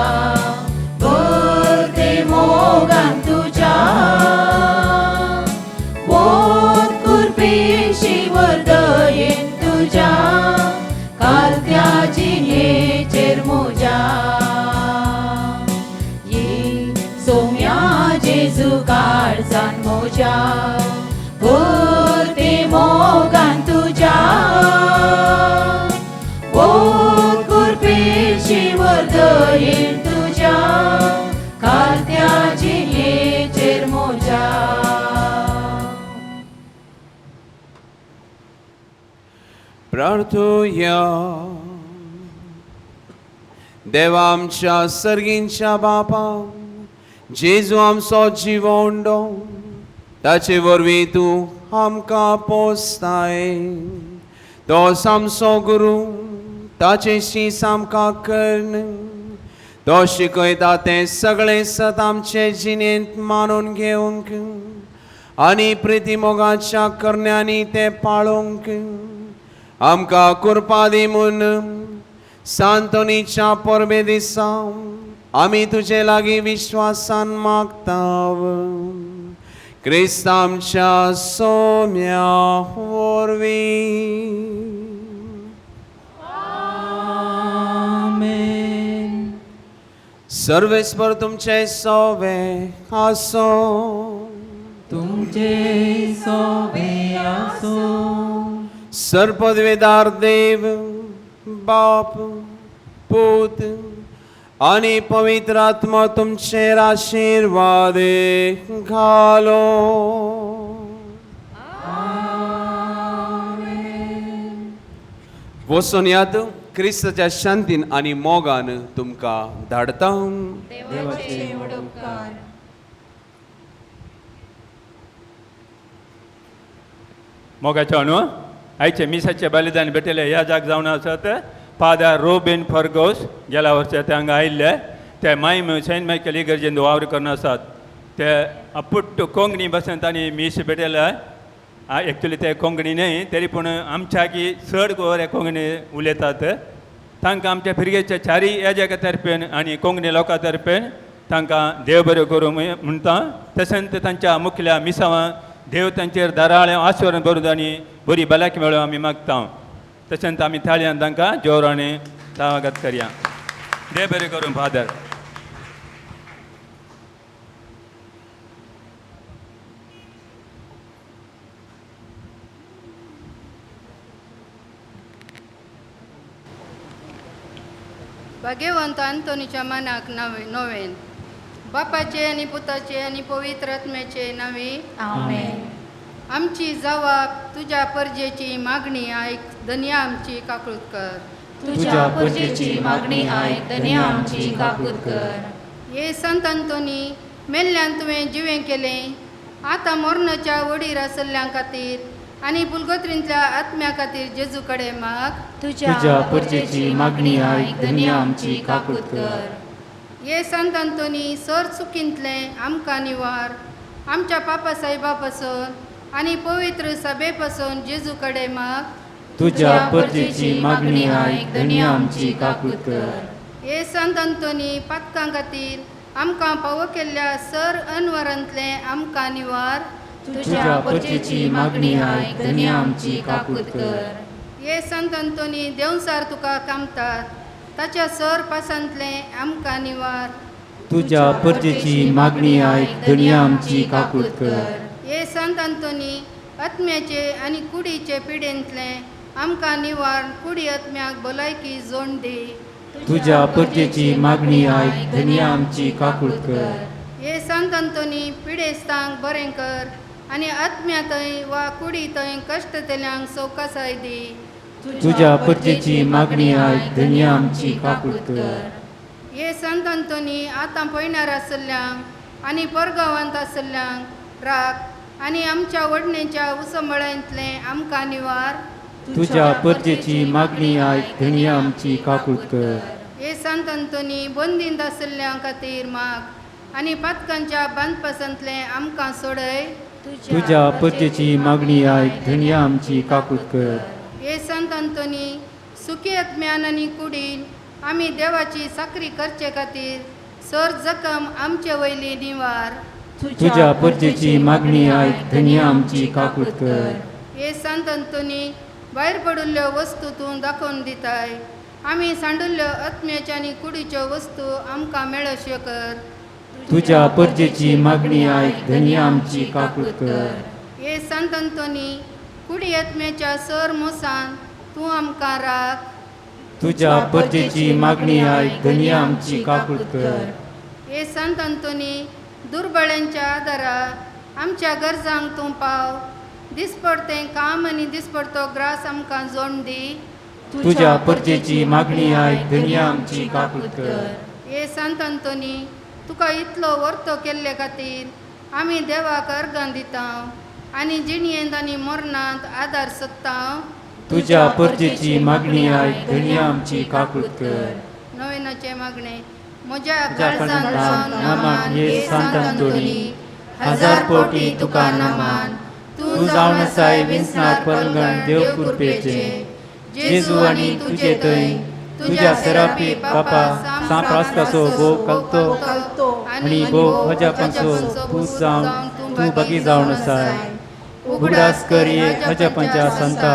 भरते मोगान तुझ्या बोध कुरपेशीवर दयेन तुझ्या कालत्या जिनेचेर मोजा ये सोम्या जेजू काळजान मोजा भरते मोगान तुझ्या बोध कुरपेशीवर दयेन तुझ्या कालत्या जिनेचेर मोजा प्रार्थूया देवा आमच्या सर्गींच्या बापा जेजू आमचो जिवोंडो ताचे वरवीं तूं आमकां पोसताय तो आमचो गुरू ताचे शीस आमकां कर्ण तो शिकयता तें सगळें सत आमचे जिणेंत मानून घेवंक आनी प्रिती मोगाच्या करण्यांनी तें पाळोवंक आमकां कृपा दी म्हूण सांतोनीच्या परबे दिसा आमी तुजे लागीं विश्वासान मागताव क्रिस्त आमच्या सोम्या वरवीं आमेन. सर्वेस्पर तुमचे सोवे आसो तुमचे सोबे आसो. सर्पद्वेदार देव बाप पूत आणि पवित्र आत्मा तुमचेर आशीर्वाद घालो. वचून यात क्रिस्ताच्या शांतीन आणि मोगान तुमकां धाडता. देवाचे उपकार. मोगाच्या अणू आयचे मिसाचे बलिदान भेटले ह्या जाग जावन आसात. फादर रोबिन फर्गोस गेल्या वर्सा ते हांगा आयिल्ले ते मायम सेंट मायकल इगर्जेन वावर करून आसात. ते अपुट्ट कोंकणी भाशेंत तांणी मीस भेटले. एक्चुली ते कोंकणी न्हय तरी पूण आमच्याकी चड बरे कोंकणी उलयतात. तांकां आमच्या फिरगेच्या चारी हेज्या तर्फेन आनी कोंकणी लोकां तर्फेन तांकां देव बरें करूं म्हणटा. तशेंच तांच्या मुखल्या मिसावां देव तांचेर दाराळें आस्वाद भरून आनी बरी भलायकी मेळोवं आमी मागता. तशेंच आमी थाळ्यान तांकां जोरांनी स्वागत करया. देव बरें करूं फादर. भाग्यवंत आंतोनीच्या मनाक नवेन बापाचे आनी पुताचे आनी पवित्र आत्म्याचे नवे आमेन. आमची जबाब तुझ्या परजेची मागणी आयक धन्या आमची काकूत कर. तुझ्या परजेची मागणी आयक धन्या आमची काकूत कर. हे संत आंतोनी मेल्ल्यान तुवें जिवें केलें आतां मरणाच्या वडीर आसल्ल्यां खातीर आनी पुलगोत्रींतल्या आत्म्या खातीर जेजू कडेन माग. तुझ्या परजेची मागणी आयक धन्या आमची काकूत कर. हे संत आंतोनी सर चुकींतलें आमकां निवार आमच्या पापा साहेबा पासून आनी पवित्र सभे पासून जेजू कडेन माग. तुझ्या परजेची मागणी आयक धन्या आमची काकूत कर. हे संत आंतोनी पातकां खातीर आमकां फावो केल्ल्या सर अनवरांतलें आमकां निवार. तुझ्या परजेची मागणी आयक धन्या आमची काकूत कर. हे संत आंतोनी देवसार तुका कामतात ताच्या सर पासांतलें आमकां निवार. तुझ्या परजेची मागणी आयक धन्या आमची काकूत कर. हे संत आंतोनी आत्म्याचे आनी कुडीचे पिडेंतलें आमकां निवार कुडी आत्म्याक भलायकी जोड दे. तुझ्या परजेची मागणी आयक धन्या आमची काकूत कर. हे संत आंतोनी पिडेस्तांक बरें कर आनी आत्म्या थंय वा कुडी थंय कश्ट तेल्यांक सवकासाय दी. तुझ्या परजेची मागणी आयक धन्या आमची काकूत कर. हे संत आंतोनी आतां पयणार आसल्ल्यांक आनी परगांवांत आसल्ल्यांक राख आनी आमच्या वडणेच्या उसंबळ्यांतलें आमकां निवार. तुझ्या परजेची मागणी आयक धन्या आमची काकूत कर. हे संत आंतोनी बंदींत आसल्ल्यां खातीर माग आनी पातकांच्या बांदपासांतलें आमकां सोडय. तुझ्या परजेची मागणी आयक धन्या आमची काकूत कर. हे संत आंतोनी सुखी आत्म्यान आनी कुडीन आमी देवाची साकरी करचे खातीर सर जखम आमचे वयली निवार. तुझ्या परजेची मागणी आयक धन्य आमची काकूट कर. हे संत अंतोनी भायर पडिल्ल्यो वस्तू तूं दाखोवन दिताय. आमी सांडिल्ल्यो आत्म्याच्यो आनी कुडीच्यो वस्तू आमकां मेळश्यो कर. तुझ्या परजेची मागणी आयक धन्य आमची काकूट कर. हे संत अंतोनी कुडी आत्म्याच्या सर मोसान तूं आमकां राख. तुझ्या परजेची मागणी आयक धन्य आमची काकूट कर. हे संत अंतोनी दुर्बळांच्या आदारा आमच्या गरजांक तूं पाव. दिसपडतें काम आनी दिसपडतो ग्रास आमकां जोड दी. तुझ्या परजेची मागणी आयक धन्य आमची काकूट कर. हे संत अंतोनी तुका इतलो वर्तो केल्ले खातीर आमी देवाक अर्गां दिता आनी जिणयेंत आनी मरणांत आदार सोदता. तुझ्या परजेची मागणी आयक धन्य आमची काकूट कर. नवेनाचे मागणे. म्हज्या तुझ्या काळजांत काळजांत जावन नमान हे संत अंतोनी हजार कोटी तुका नमान. तू जावन आसाय विंसणार परगण देव कृपेचे. जेजू आनी तुजे थंय तुझ्या सरापी बापा सांप्रास्ताचो भोव घालतो आनी भोव हजापांचो पूत जावन तूं बागी जावन आसाय. उगडास कर ये हजापांच्या संता.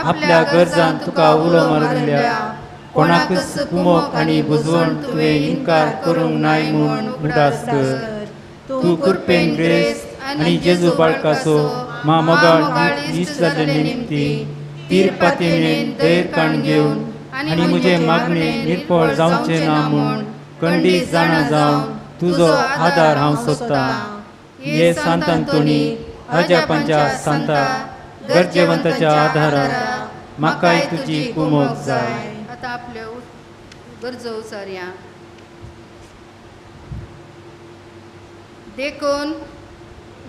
आपल्या गरजान तुका उलो मारल्या कोणाकच कुमोक आनी बुजवण तुवें इन्कार करूंक नाय म्हूण उगडास कर. तूं कृपेन ग्रेस आनी जेजू बाळकाचो मोगाळ इश्ट जाल्ले निमती तीर पातयेन दैर काण घेवन आनी म्हजे मागणे निर्फळ जावचे ना म्हूण खंडीत जाणा जावन तुजो आदार हांव सोदतां. हे संत अंतोनी हजापांच्या संता गरजेवंताच्या आदारार म्हाकाय तुजी कुमोक जाय. आतां आपल्यो गरजो उसारया. देखून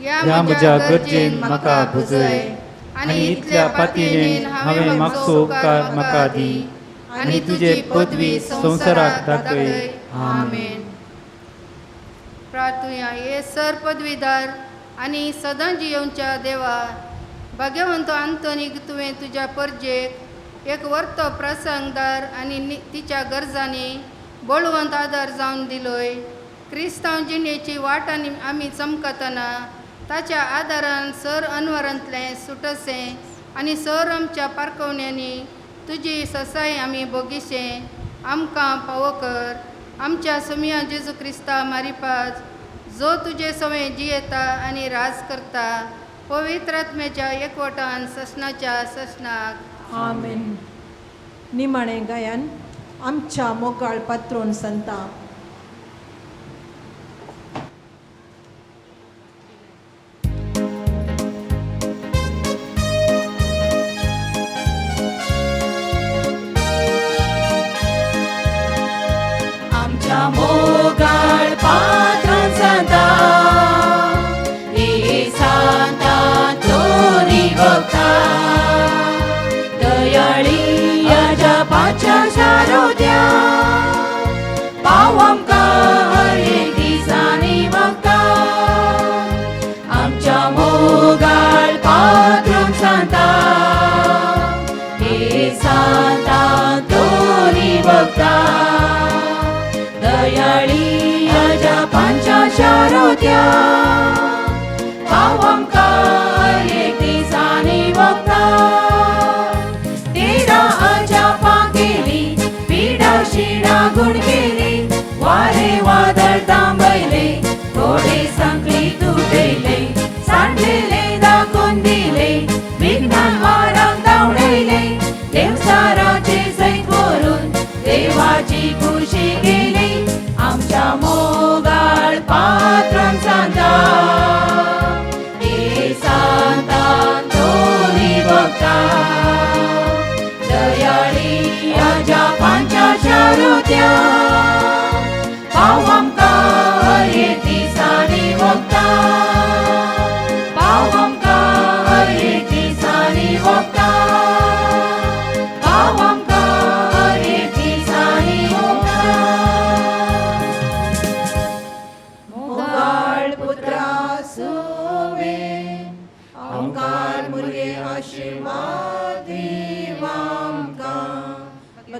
ह्या म्हज्या गरजेन म्हाका बुजय आनी इतल्या पातयेन हांवें मागचो उपकार म्हाका दी आनी तुजे पदवी संवसाराक दाखय. आमेन. प्रार्थुया. हे सर पदवीदार आनी सदां जियोवच्या देवा भाग्यवंत आंतोनीक तुवें तुज्या परजेक एक वर्तो प्रसंगदार आनी तिच्या गरजांनी बळवंत आदार जावन दिलोय. क्रिस्तांव जिणेची वाट आमी चमकतना ताच्या आदारान सर अनवरांतलें सुटसें आनी सर आमच्या पारकवण्यांनी तुजी ससाय आमी भोगिशें आमकां फावो कर. आमच्या सुमिया जेजू क्रिस्ता मारिपाच जो तुजे सवय जियेता आनी राज करता पवित्र आत्म्याच्या एकवटान ससनाच्या ससनाक. आमेन. निमाणें गायन आमच्या मोगाळ पात्रोन संता. मोगाळ पात्रोन संता. हे सांता तोरी भक्ता दयाळी अजापाच्या शारोद्या पाव आमकां हर एक दिसांनी भक्ता. आमच्या मोगाळ पात्रोन संता. हे सांता तोरी भक्ता दयाळी अजापांच्या शारोद्या पाव आमकां एक दिसांनी भक्ता. तेरा अजापां गेली पिडा शिडा गुण गेली वारे वादळ थांबयले थोडे सांकळी तुटयले सांडलेले दाखोवन दिले विघ्नान वाराक धांवडयले देवसाराचे सैत व्हरून देवाची खुशी गेली. आमच्या मोगाळ पात्रोन सांता. हे सांता तोरी भक्ता दयाळी अजापांच्या शारोद्या पाव आमकां हर एक दिसांनी भक्ता. पाव आमकां हर एक दिसांनी भक्ता. पाव आमकां हर एक दिसांनी भक्ता. मोगाळ पुत्रा सोवे आमकां मुर्गे आशिर्वाद दिव आमकां.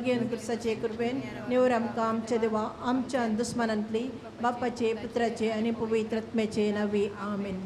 मगेन क्रिस्ताचे कृपेन निवर आमकां आमचे देवा आमच्या दुस्मनांतली बापाचे पुत्राचे आनी पवित्र आत्म्याचे नावे आमेन.